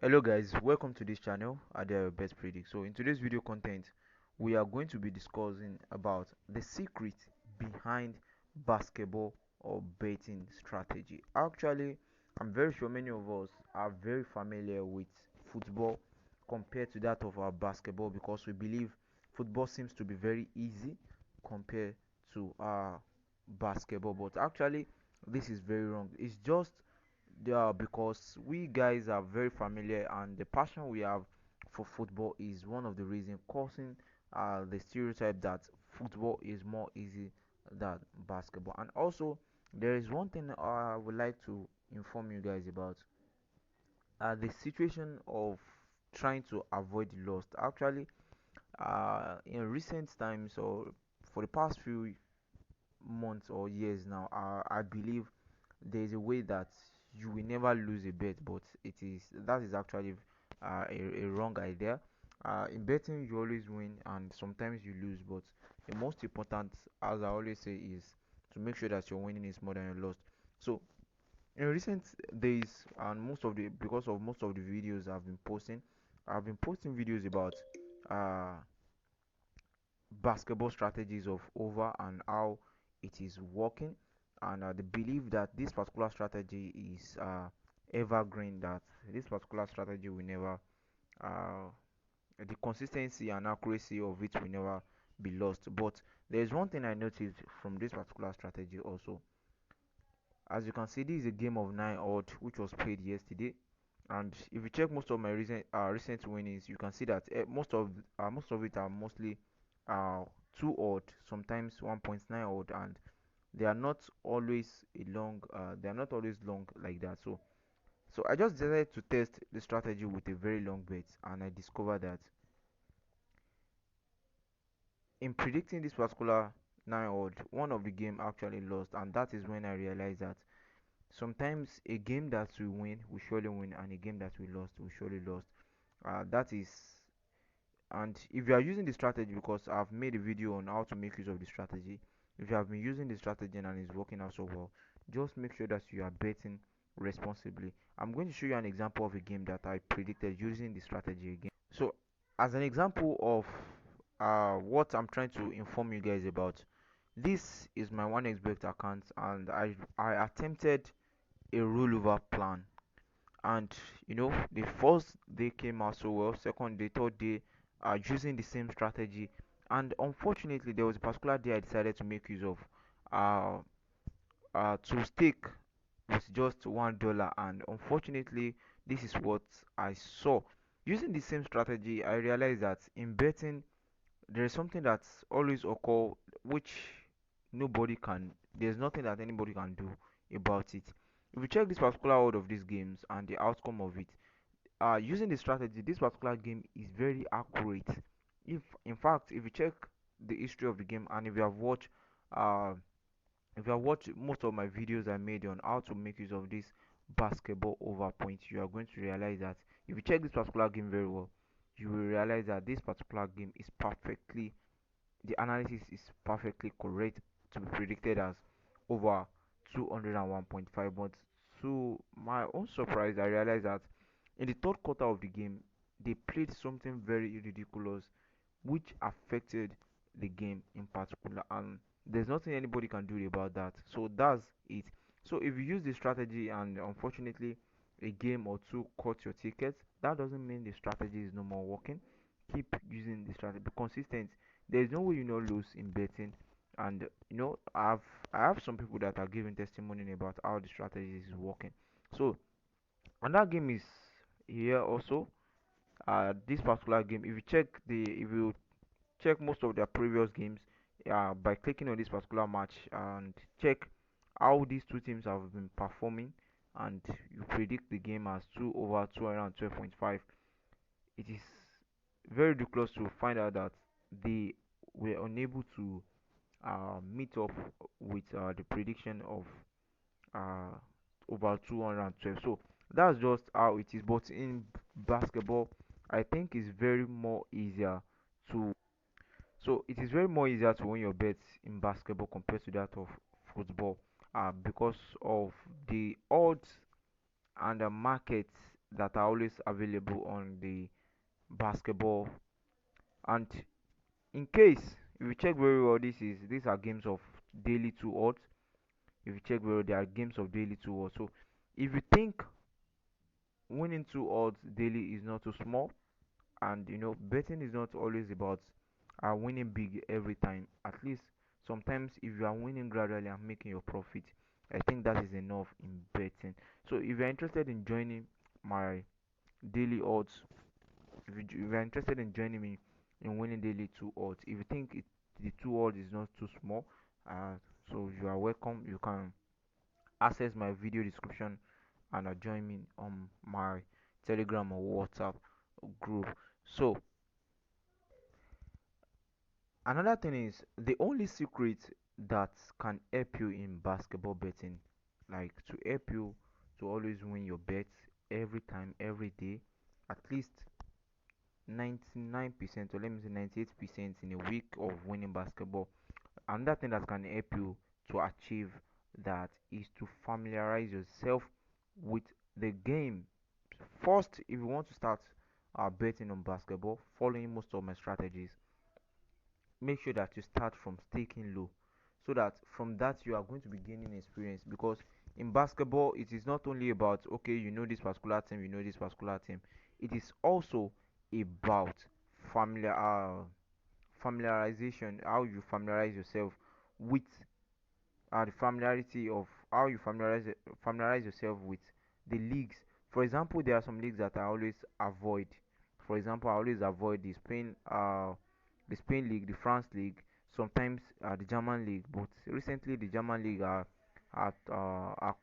Hello guys, welcome to this channel. Your best predict. So in today's video content, we are going to be discussing about the secret behind basketball or betting strategy. Actually, I'm very sure many of us are very familiar with football compared to that of our basketball because we believe football seems to be very easy compared to our basketball. But actually, this is very wrong. It's just because we guys are very familiar and the passion we have for football is one of the reasons causing the stereotype that football is more easy than basketball. And also, there is one thing I would like to inform you guys about the situation of trying to avoid loss. Actually, in recent times or for the past few months or years now, I believe there is a way that you will never lose a bet, but that is actually a wrong idea. In betting, you always win, and sometimes you lose. But the most important, as I always say, is to make sure that your winning is more than your loss. So in recent days, and because of most of the videos I've been posting videos about uh basketball strategies of over and how it is working, and they believe that this particular strategy is evergreen, that this particular strategy will never uh, the consistency and accuracy of it will never be lost. But there's one thing I noticed from this particular strategy also. As you can see, this is a game of 9 odd which was played yesterday, and if you check most of my recent winnings, you can see that most of it are mostly uh 2 odd, sometimes 1.9 odd, and they are not always long like that. So I just decided to test the strategy with a very long bet, and I discovered that in predicting this particular 9 odd, one of the game actually lost, and that is when I realized that sometimes a game that we win we surely win, and a game that we lost we surely lost. That is, and if you are using the strategy, because I've made a video on how to make use of the strategy, if you have been using the strategy and it's working out so well, just make sure that you are betting responsibly. I'm going to show you an example of a game that I predicted using the strategy again. So as an example of what I'm trying to inform you guys about, this is my 1xbet account, and I attempted a rollover plan, and the first day came out so well, second day, third day, using the same strategy, and unfortunately there was a particular day I decided to make use of uh, to stake with just $1, and unfortunately this is what I saw. Using the same strategy, I realized that in betting there is something that's always occur, which nobody can there's nothing that anybody can do about it. If you check this particular order of these games and the outcome of it, using the strategy, this particular game is very accurate. If in fact, if you check the history of the game, and uh if you have watched most of my videos I made on how to make use of this basketball over points, you are going to realize that if you check this particular game very well, you will realize that this particular game is perfectly the analysis is perfectly correct to be predicted as over 201.5. But to my own surprise, I realized that in the third quarter of the game, they played something very ridiculous, which affected the game in particular, and there's nothing anybody can do about that. So that's it. So if you use the strategy and unfortunately a game or two caught your ticket, that doesn't mean the strategy is no more working. Keep using the strategy, be consistent. There's no way you know lose in betting, and I have some people that are giving testimony about how the strategy is working. So and that game is here also. This particular game, if you check most of their previous games, by clicking on this particular match and check how these two teams have been performing, and you predict the game as 2 over 212.5, it is very ridiculous to find out that they were unable to meet up with the prediction of uh, over 212. So that's just how it is. But in basketball, I think it's very more easier to it is very more easier to win your bets in basketball compared to that of football, because of the odds and the markets that are always available on the basketball. And in case if you check very well, these are games of daily 2 odds. If you check very well, they are games of daily 2 odds. So if you think winning 2 odds daily is not too small, and betting is not always about winning big every time. At least sometimes if you are winning gradually and making your profit, I think that is enough in betting. So if you're interested in joining my daily odds, if you're interested in joining me in winning daily 2 odds, if you think the 2 odds is not too small, uh so you are welcome. You can access my video description and join me on my Telegram or WhatsApp group. So another thing is the only secret that can help you in basketball betting, like to help you to always win your bets every time, every day, at least 99%, or let me say 98% in a week of winning basketball. Another thing that can help you to achieve that is to familiarize yourself with the game. First, if you want to start betting on basketball, following most of my strategies, make sure that you start from staking low, so that from that you are going to be gaining experience. Because in basketball it is not only about, okay, this particular team, this particular team. It is also about familiar familiarization, how you familiarize yourself with the familiarity of how you familiarize yourself with the leagues. For example, there are some leagues that I always avoid. For example, I always avoid the Spain league, the France league, sometimes the German league. But recently, the German league are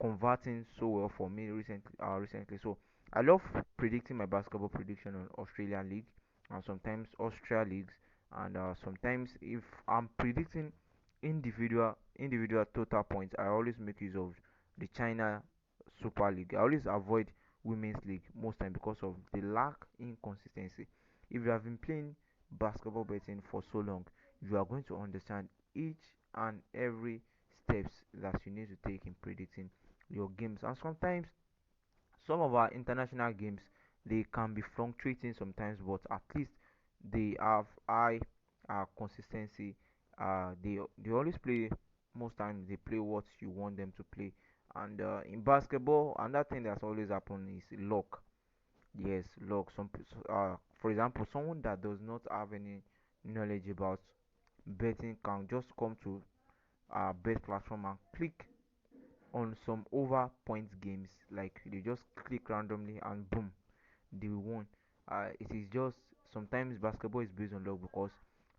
converting so well for me recently. So I love predicting my basketball prediction on Australian league and sometimes Austria leagues, and sometimes if I'm predicting individual total points, I always make use of the China Super League. I always avoid women's league most time because of the lack inconsistency. If you have been playing basketball betting for so long, you are going to understand each and every steps that you need to take in predicting your games. And sometimes some of our international games, they can be fluctuating sometimes, but at least they have high consistency. They always play, most times they play what you want them to play. And in basketball, another thing that's always happen is luck. Yes, luck. For example, someone that does not have any knowledge about betting can just come to a bet platform and click on some over points games. Like they just click randomly and boom, they won. It is just, sometimes basketball is based on luck, because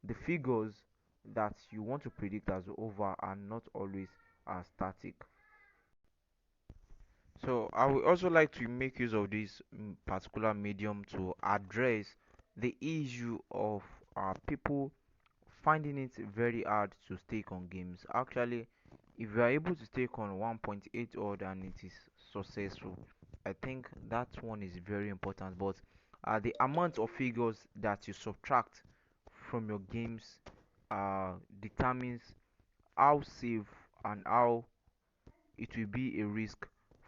the figures that you want to predict as over are not always static. So I would also like to make use of this particular medium to address the issue of people finding it very hard to stake on games. Actually, if you are able to stake on 1.8 odd and it is successful, I think that one is very important. But the amount of figures that you subtract from your games determines how safe and how it will be a risk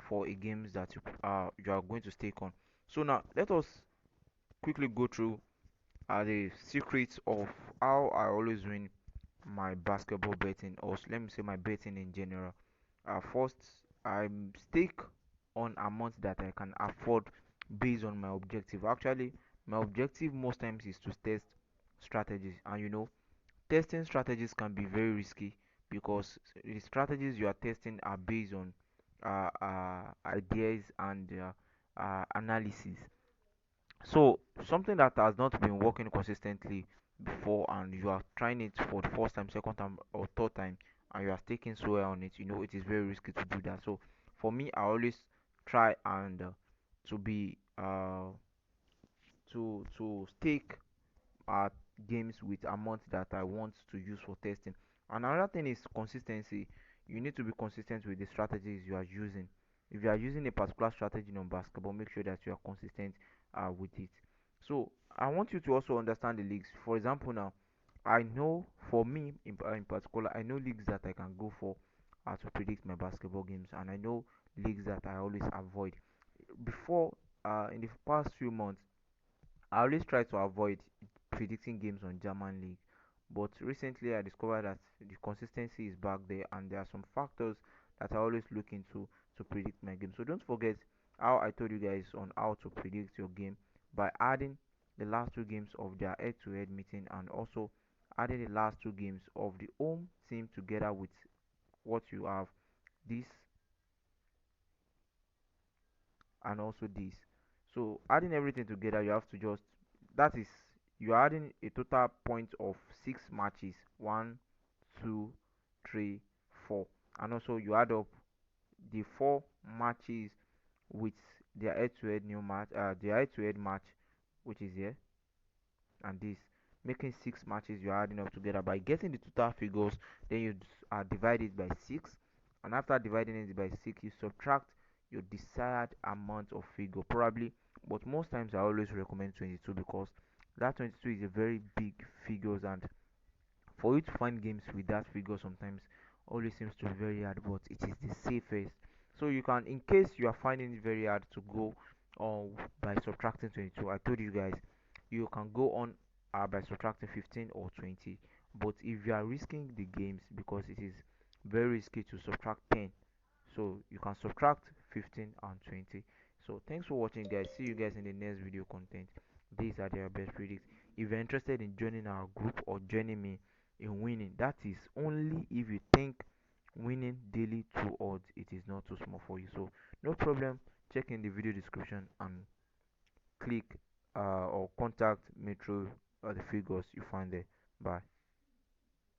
for a games that you are going to stake on. So now let us quickly go through the secrets of how I always win my basketball betting, or let me say my betting in general. First, I stake on amount that I can afford based on my objective. Actually, my objective most times is to test strategies, and testing strategies can be very risky, because the strategies you are testing are based on ideas and analysis. So something that has not been working consistently before, and you are trying it for the first time, second time, or third time, and you are taking so well on it, it is very risky to do that. So for me, I always try and to be to stake at games with amount that I want to use for testing. Another thing is consistency. You need to be consistent with the strategies you are using. If you are using a particular strategy on basketball, make sure that you are consistent with it. So I want you to also understand the leagues. For example, now I know, for me in particular, I know leagues that I can go for to predict my basketball games, and I know leagues that I always avoid. Before in the past few months, I always try to avoid predicting games on German league, but recently I discovered that the consistency is back there, and there are some factors that I always look into to predict my game. So don't forget how I told you guys on how to predict your game by adding the last two games of their head-to-head meeting, and also adding the last two games of the home team together with what you have, this and also this. So adding everything together, you have to just, that is, you're adding a total point of 6 matches: one, two, three, four, and also you add up the 4 matches with their head-to-head new match, their head-to-head match, which is here, and this, making 6 matches you're adding up together. By getting the total figures, then you divide it by 6, and after dividing it by 6, you subtract your desired amount of figure, probably, but most times I always recommend 22, because that 22 is a very big figures, and for you to find games with that figure sometimes always seems to be very hard, but it is the safest. So you can, in case you are finding it very hard to go on by subtracting 22, I told you guys you can go on by subtracting 15 or 20. But if you are risking the games, because it is very risky to subtract 10, so you can subtract 15 and 20. So thanks for watching, guys. See you guys in the next video content. These are their best predicts. If you're interested in joining our group or joining me in winning, that is only if you think winning daily through odds it is not too small for you. So no problem, check in the video description and click or contact me through the figures you find there. Bye.